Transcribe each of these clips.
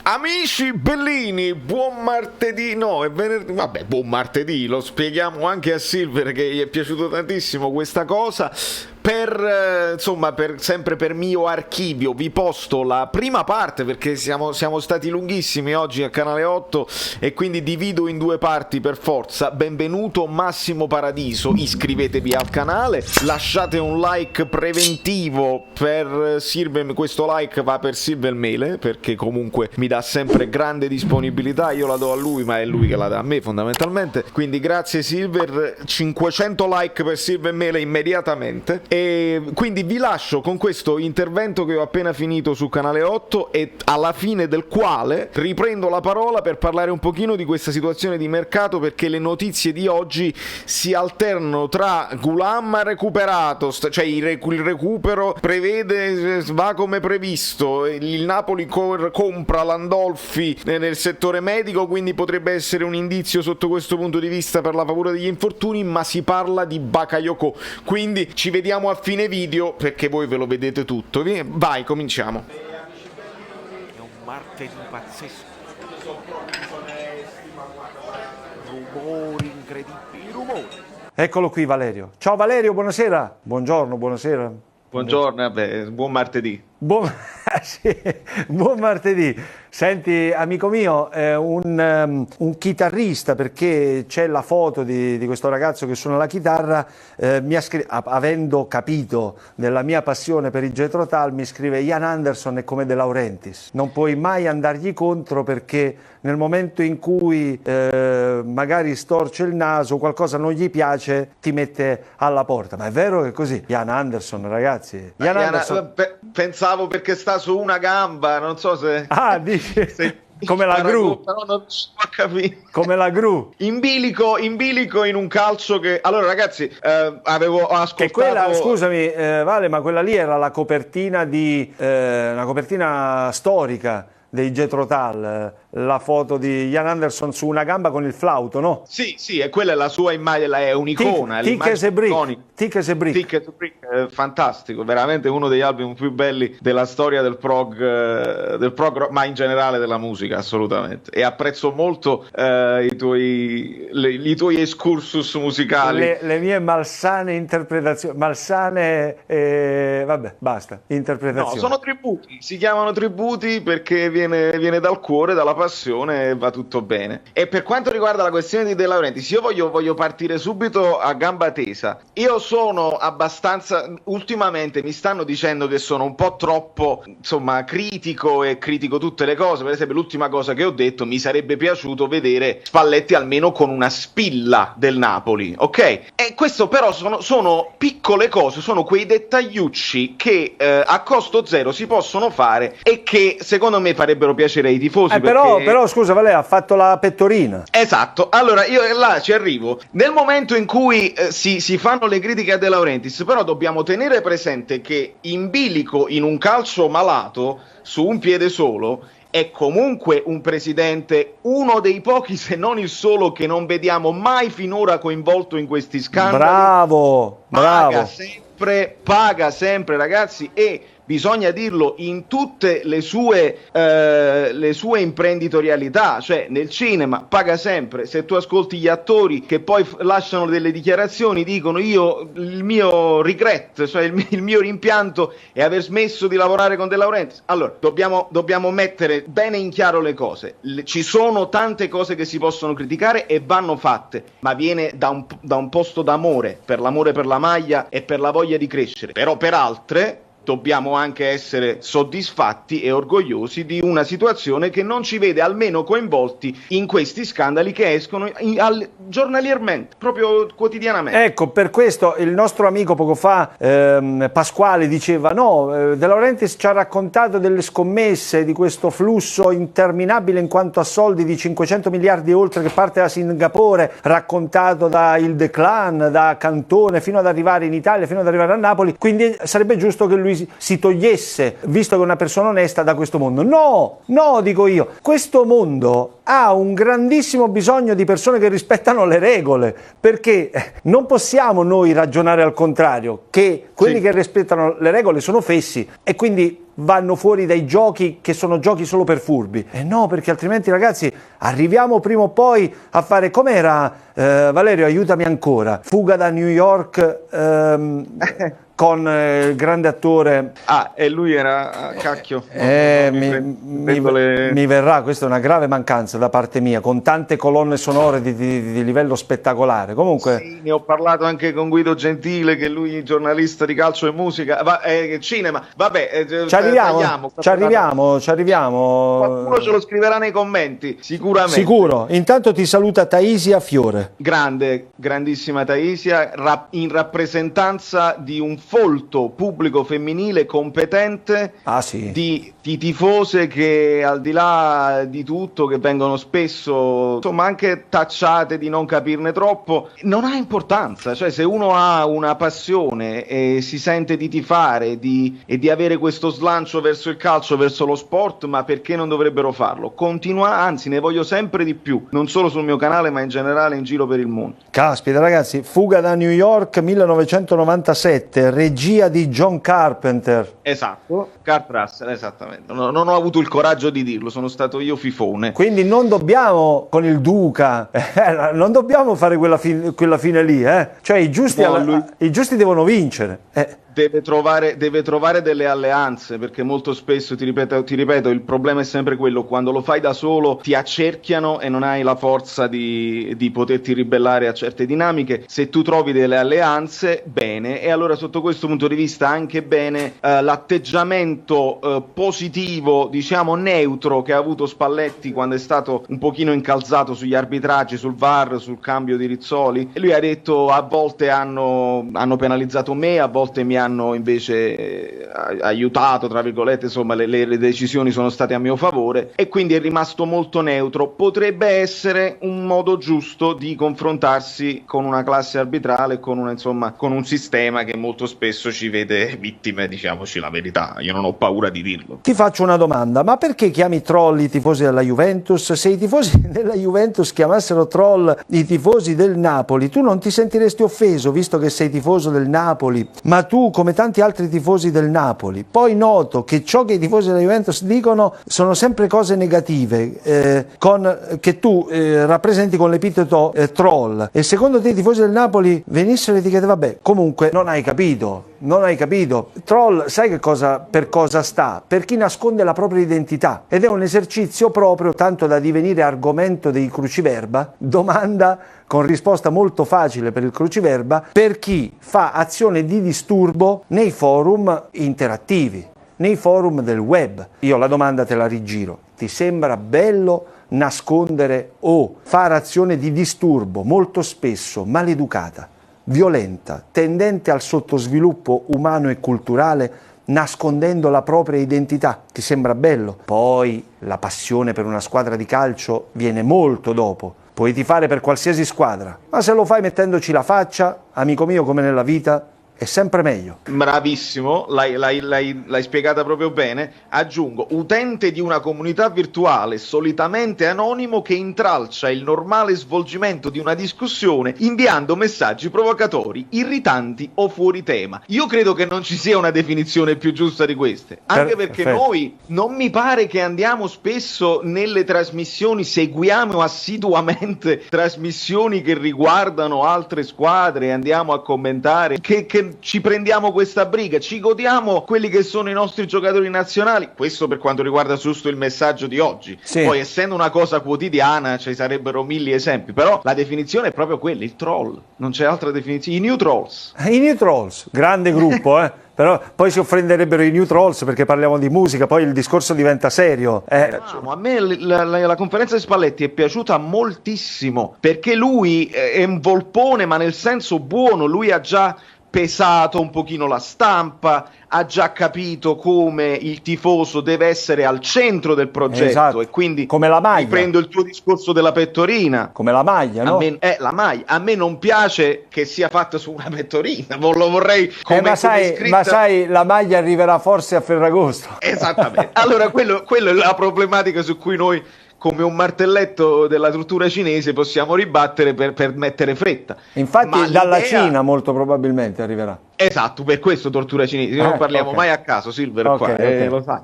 Amici bellini, buon martedì, no è venerdì, vabbè buon martedì, lo spieghiamo anche a Silver che gli è piaciuto tantissimo questa cosa. Sempre per mio archivio vi posto la prima parte perché siamo stati lunghissimi oggi a Canale 8 e quindi divido in due parti per forza. Benvenuto Massimo Paradiso, iscrivetevi al canale, lasciate un like preventivo per Silver, questo like va per Silver Mele perché comunque mi dà sempre grande disponibilità, io la do a lui ma è lui che la dà a me fondamentalmente, quindi grazie Silver, 500 like per Silver Mele immediatamente. E quindi vi lascio con questo intervento che ho appena finito su Canale 8 e alla fine del quale riprendo la parola per parlare un pochino di questa situazione di mercato, perché le notizie di oggi si alternano tra Gulam recuperato, cioè il recupero prevede, va come previsto, il Napoli compra Landolfi nel settore medico, quindi potrebbe essere un indizio sotto questo punto di vista per la paura degli infortuni, ma si parla di Bakayoko, quindi ci vediamo a fine video perché voi ve lo vedete tutto. Vai, cominciamo. È un martedì pazzesco. Rumori incredibili, rumori. Eccolo qui Valerio. Ciao Valerio, buonasera. Buongiorno, buonasera. Buongiorno, vabbè, buon martedì. Sì, buon martedì. Senti, amico mio, un chitarrista, perché c'è la foto di questo ragazzo che suona la chitarra, avendo capito della mia passione per il Jethro Tull, mi scrive: Ian Anderson è come De Laurentiis, non puoi mai andargli contro perché nel momento in cui magari storce il naso, qualcosa non gli piace, ti mette alla porta. Ma è vero che è così? Ian Anderson, ragazzi. Pensavo perché sta su una gamba, non so se... Ah, dici? Come la gru, però non so a capire. come la gru in bilico in un calcio che allora ragazzi avevo ascoltato che quella, scusami Vale, ma quella lì era la copertina di una copertina storica dei Jethro Tull, la foto di Ian Anderson su una gamba con il flauto, no? Sì, e quella è la sua immagine, è un'icona, Thick as a Brick, fantastico, veramente uno degli album più belli della storia del prog rock, ma in generale della musica, assolutamente. E apprezzo molto i tuoi excursus musicali, le mie malsane interpretazioni, vabbè, basta, interpretazioni. No, sono tributi, si chiamano tributi perché viene dal cuore, dalla passione, e va tutto bene. E per quanto riguarda la questione di De Laurentiis, io voglio partire subito a gamba tesa. Io sono abbastanza, ultimamente mi stanno dicendo che sono un po' troppo, insomma, critico e critico tutte le cose. Per esempio, l'ultima cosa che ho detto, mi sarebbe piaciuto vedere Spalletti almeno con una spilla del Napoli, ok? E questo però sono piccole cose, sono quei dettagliucci che a costo zero si possono fare e che secondo me farebbero piacere ai tifosi. Però scusa Vale, ha fatto la pettorina. Esatto, allora io là ci arrivo. Nel momento in cui si fanno le critiche a De Laurentiis, però dobbiamo tenere presente che in bilico in un calcio malato su un piede solo è comunque un presidente, uno dei pochi se non il solo che non vediamo mai finora coinvolto in questi scandali. Bravo. Paga sempre ragazzi, e bisogna dirlo in tutte le sue imprenditorialità, cioè nel cinema paga sempre. Se tu ascolti gli attori che poi lasciano delle dichiarazioni, dicono: il mio regret, cioè il mio rimpianto è aver smesso di lavorare con De Laurentiis. Allora dobbiamo mettere bene in chiaro le cose. Ci sono tante cose che si possono criticare e vanno fatte, ma viene da un posto d'amore, per l'amore per la maglia e per la voglia di crescere. Però per altre dobbiamo anche essere soddisfatti e orgogliosi di una situazione che non ci vede almeno coinvolti in questi scandali che escono giornaliermente, proprio quotidianamente. Ecco, per questo il nostro amico poco fa, Pasquale, diceva: no, De Laurentiis ci ha raccontato delle scommesse, di questo flusso interminabile in quanto a soldi di 500 miliardi oltre che parte da Singapore, raccontato da Il Declan, da Cantone, fino ad arrivare in Italia, fino ad arrivare a Napoli, quindi sarebbe giusto che lui si togliesse, visto che è una persona onesta, da questo mondo. No, dico io, questo mondo ha un grandissimo bisogno di persone che rispettano le regole, perché non possiamo noi ragionare al contrario, che quelli che rispettano le regole sono fessi, e quindi vanno fuori dai giochi che sono giochi solo per furbi. No, perché altrimenti, ragazzi, arriviamo prima o poi a fare, com'era, Valerio, aiutami ancora, Fuga da New York, con il grande attore. E lui era cacchio. Mi verrà, questa è una grave mancanza da parte mia, con tante colonne sonore di livello spettacolare. Comunque, sì, ne ho parlato anche con Guido Gentile, che lui è giornalista di calcio e musica, cinema. Vabbè, ci arriviamo. Qualcuno ce lo scriverà nei commenti, sicuramente. Sicuro. Intanto ti saluta Taisia Fiore. Grandissima Taisia, in rappresentanza di un folto pubblico femminile competente, sì, di tifose che, al di là di tutto, che vengono spesso insomma anche tacciate di non capirne troppo, non ha importanza. Cioè, se uno ha una passione e si sente di tifare e di avere questo slancio verso il calcio, verso lo sport, ma perché non dovrebbero farlo? Continua, anzi, ne voglio sempre di più, non solo sul mio canale ma in generale in giro per il mondo. Caspita, ragazzi, Fuga da New York 1997, regia di John Carpenter. Esatto, Kurt Russell, esattamente. Non ho avuto il coraggio di dirlo, sono stato io fifone. Quindi non dobbiamo, con il Duca, non dobbiamo fare quella fine lì, Cioè i giusti devono vincere. Deve trovare delle alleanze, perché molto spesso, ti ripeto, il problema è sempre quello: quando lo fai da solo ti accerchiano e non hai la forza di poterti ribellare a certe dinamiche. Se tu trovi delle alleanze, bene. E allora, sotto questo punto di vista, anche bene l'atteggiamento positivo, diciamo neutro, che ha avuto Spalletti quando è stato un pochino incalzato sugli arbitraggi, sul VAR, sul cambio di Rizzoli. E lui ha detto: a volte hanno penalizzato me, a volte mi hanno invece aiutato, tra virgolette, insomma le decisioni sono state a mio favore, e quindi è rimasto molto neutro. Potrebbe essere un modo giusto di confrontarsi con una classe arbitrale, con un sistema che molto spesso ci vede vittime, diciamoci la verità. Io non ho paura di dirlo. Ti faccio una domanda: ma perché chiami troll i tifosi della Juventus? Se i tifosi della Juventus chiamassero troll i tifosi del Napoli, tu non ti sentiresti offeso, visto che sei tifoso del Napoli, ma tu, come tanti altri tifosi del Napoli. Poi noto che ciò che i tifosi della Juventus dicono sono sempre cose negative, che tu rappresenti con l'epiteto troll, e secondo te i tifosi del Napoli venissero etichettati. Vabbè, comunque non hai capito. Troll, sai per cosa sta? Per chi nasconde la propria identità, ed è un esercizio proprio tanto da divenire argomento dei cruciverba, domanda con risposta molto facile per il cruciverba, per chi fa azione di disturbo nei forum interattivi, nei forum del web. Io la domanda te la rigiro: ti sembra bello nascondere o fare azione di disturbo, molto spesso maleducata, violenta, tendente al sottosviluppo umano e culturale, nascondendo la propria identità? Ti sembra bello? Poi la passione per una squadra di calcio viene molto dopo. Puoi tifare per qualsiasi squadra, ma se lo fai mettendoci la faccia, amico mio, come nella vita, è sempre meglio. Bravissimo, l'hai spiegata proprio bene. Aggiungo: utente di una comunità virtuale solitamente anonimo che intralcia il normale svolgimento di una discussione inviando messaggi provocatori, irritanti o fuori tema. Io credo che non ci sia una definizione più giusta di queste, anche perché noi non mi pare che andiamo spesso nelle trasmissioni, seguiamo assiduamente trasmissioni che riguardano altre squadre, andiamo a commentare, che ci prendiamo questa briga, ci godiamo quelli che sono i nostri giocatori nazionali. Questo per quanto riguarda giusto il messaggio di oggi. Sì. Poi, essendo una cosa quotidiana, ci sarebbero mille esempi, però la definizione è proprio quella, il troll, non c'è altra definizione. I New Trolls, grande gruppo, però poi si offenderebbero i New Trolls perché parliamo di musica, poi il discorso diventa serio. A me la conferenza di Spalletti è piaciuta moltissimo, perché lui è un volpone, ma nel senso buono. Lui ha già pesato un pochino la stampa, ha già capito come il tifoso deve essere al centro del progetto, esatto. E quindi, come la maglia, riprendo il tuo discorso della pettorina, come la maglia, no? La maglia a me non piace che sia fatta su una pettorina, lo vorrei ma sai, la maglia arriverà forse a Ferragosto. Esattamente. Allora quello è la problematica su cui noi, come un martelletto della cultura cinese, possiamo ribattere per mettere fretta. Infatti dalla Cina molto probabilmente arriverà. Esatto, per questo tortura cinese, non parliamo mai a caso, Silver, qua, lo sai.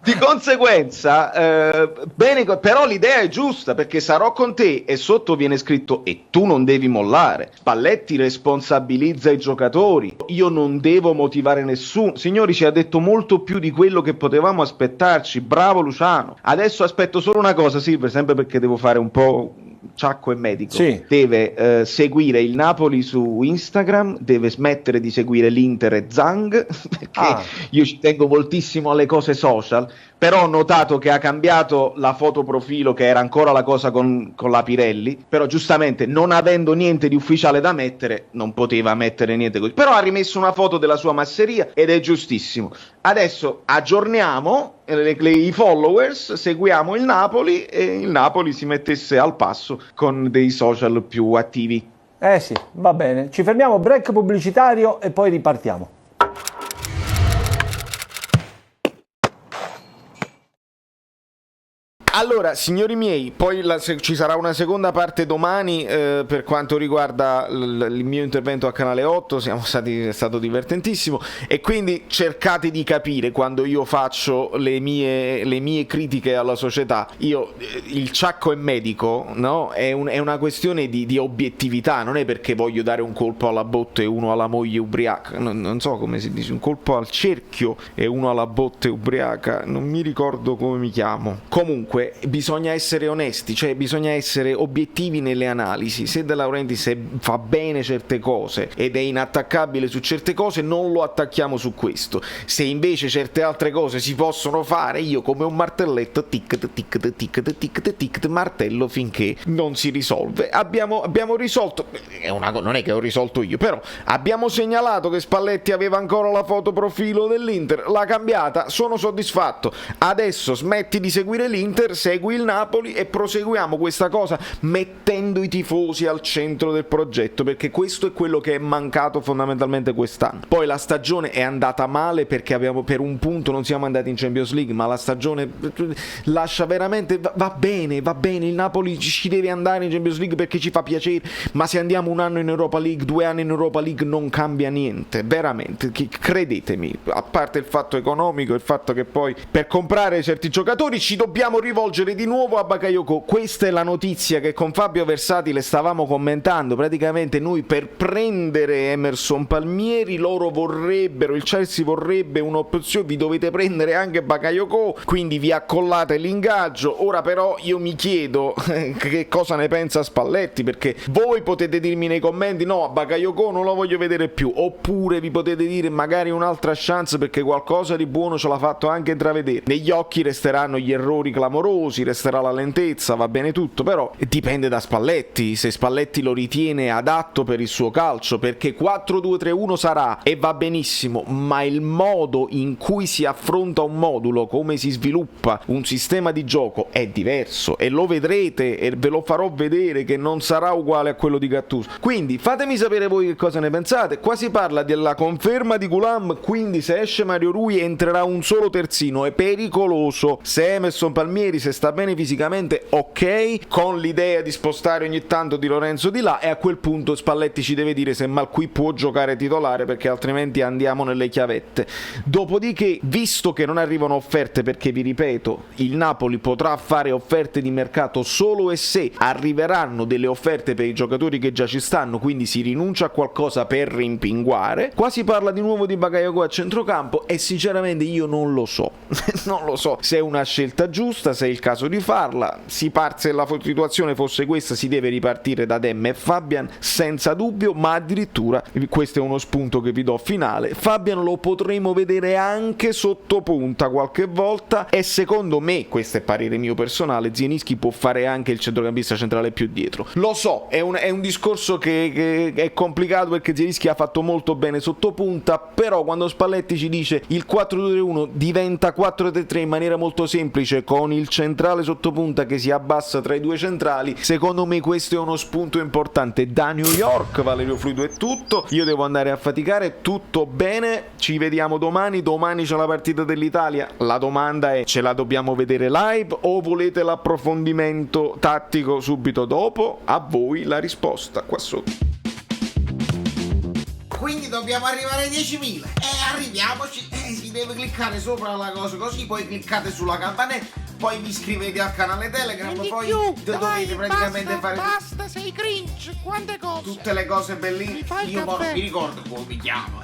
Di conseguenza, bene, però l'idea è giusta, perché sarò con te e sotto viene scritto e tu non devi mollare. Spalletti responsabilizza i giocatori, io non devo motivare nessuno. Signori, ci ha detto molto più di quello che potevamo aspettarci, bravo Luciano. Adesso aspetto solo una cosa, Silver, sempre perché devo fare un po' Ciacco e medico, sì. Deve seguire il Napoli su Instagram, deve smettere di seguire l'Inter e Zhang, perché io ci tengo moltissimo alle cose social, però ho notato che ha cambiato la foto profilo, che era ancora la cosa con la Pirelli, però giustamente non avendo niente di ufficiale da mettere non poteva mettere niente così, però ha rimesso una foto della sua masseria ed è giustissimo. Adesso aggiorniamo i followers, seguiamo il Napoli e il Napoli si mettesse al passo con dei social più attivi. Sì, va bene, ci fermiamo, break pubblicitario e poi ripartiamo. Allora, signori miei, poi ci sarà una seconda parte domani per quanto riguarda il mio intervento a Canale 8, è stato divertentissimo, e quindi cercate di capire quando io faccio le mie critiche alla società. Il Ciacco è medico, no? È una questione di obiettività, non è perché voglio dare un colpo alla botte e uno alla moglie ubriaca, non so come si dice, un colpo al cerchio e uno alla botte ubriaca, non mi ricordo come mi chiamo. Comunque bisogna essere onesti, cioè bisogna essere obiettivi nelle analisi. Se De Laurentiis fa bene certe cose ed è inattaccabile su certe cose, non lo attacchiamo su questo. Se invece certe altre cose si possono fare, io come un martelletto tic martello finché non si risolve. Abbiamo risolto, non è che ho risolto io, però abbiamo segnalato che Spalletti aveva ancora la foto profilo dell'Inter, l'ha cambiata, sono soddisfatto. Adesso smetti di seguire l'Inter, segui il Napoli e proseguiamo questa cosa mettendo i tifosi al centro del progetto, perché questo è quello che è mancato fondamentalmente quest'anno. Poi la stagione è andata male perché per un punto non siamo andati in Champions League, ma la stagione lascia veramente, va bene, il Napoli ci deve andare in Champions League perché ci fa piacere, ma se andiamo un anno in Europa League, 2 anni in Europa League, non cambia niente, veramente, credetemi, a parte il fatto economico, il fatto che poi per comprare certi giocatori ci dobbiamo rivolgere di nuovo a Bakayoko. Questa è la notizia che con Fabio Versati le stavamo commentando. Praticamente noi per prendere Emerson Palmieri, il Chelsea vorrebbe un'opzione, vi dovete prendere anche Bakayoko, quindi vi accollate l'ingaggio. Ora però io mi chiedo che cosa ne pensa Spalletti, perché voi potete dirmi nei commenti no, Bakayoko non lo voglio vedere più, oppure vi potete dire magari un'altra chance perché qualcosa di buono ce l'ha fatto anche intravedere. Negli occhi resteranno gli errori clamorosi, resterà la lentezza, va bene tutto, però dipende da Spalletti, se Spalletti lo ritiene adatto per il suo calcio, perché 4-2-3-1 sarà e va benissimo, ma il modo in cui si affronta un modulo, come si sviluppa un sistema di gioco è diverso e lo vedrete e ve lo farò vedere che non sarà uguale a quello di Gattuso. Quindi fatemi sapere voi che cosa ne pensate. Qua si parla della conferma di Gulam, quindi se esce Mario Rui entrerà un solo terzino, è pericoloso. Se Emerson Palmieri se sta bene fisicamente, ok, con l'idea di spostare ogni tanto Di Lorenzo di là, e a quel punto Spalletti ci deve dire se Malqui può giocare titolare, perché altrimenti andiamo nelle chiavette. Dopodiché, visto che non arrivano offerte, perché vi ripeto, il Napoli potrà fare offerte di mercato solo e se arriveranno delle offerte per i giocatori che già ci stanno, quindi si rinuncia a qualcosa per rimpinguare. Qua si parla di nuovo di Bakayoko a centrocampo e sinceramente io non lo so non lo so se è una scelta giusta, se è il caso di farla. Se la situazione fosse questa, si deve ripartire da Demme e Fabian senza dubbio, ma addirittura, questo è uno spunto che vi do finale, Fabian lo potremo vedere anche sotto punta qualche volta, e secondo me, questo è parere mio personale, Zielinski può fare anche il centrocampista centrale più dietro. Lo so, è un discorso che è complicato perché Zielinski ha fatto molto bene sotto punta, però quando Spalletti ci dice il 4-2-1 diventa 4-3-3 in maniera molto semplice, con il centrale sotto punta che si abbassa tra i due centrali, secondo me questo è uno spunto importante. Da New York, Valerio Fluido è tutto, io devo andare a faticare, tutto bene, ci vediamo domani c'è la partita dell'Italia, la domanda è: ce la dobbiamo vedere live o volete l'approfondimento tattico subito dopo? A voi la risposta qua sotto. dobbiamo arrivare ai 10.000. Arriviamoci. Si deve cliccare sopra la cosa così, poi cliccate sulla campanella, poi vi iscrivete al canale Telegram, E di poi più, dovete dai, praticamente basta, fare basta, sei cringe, quante cose. tutte le cose bellissime. Mi fai il Io mo non caffè. mi ricordo come mi chiamo.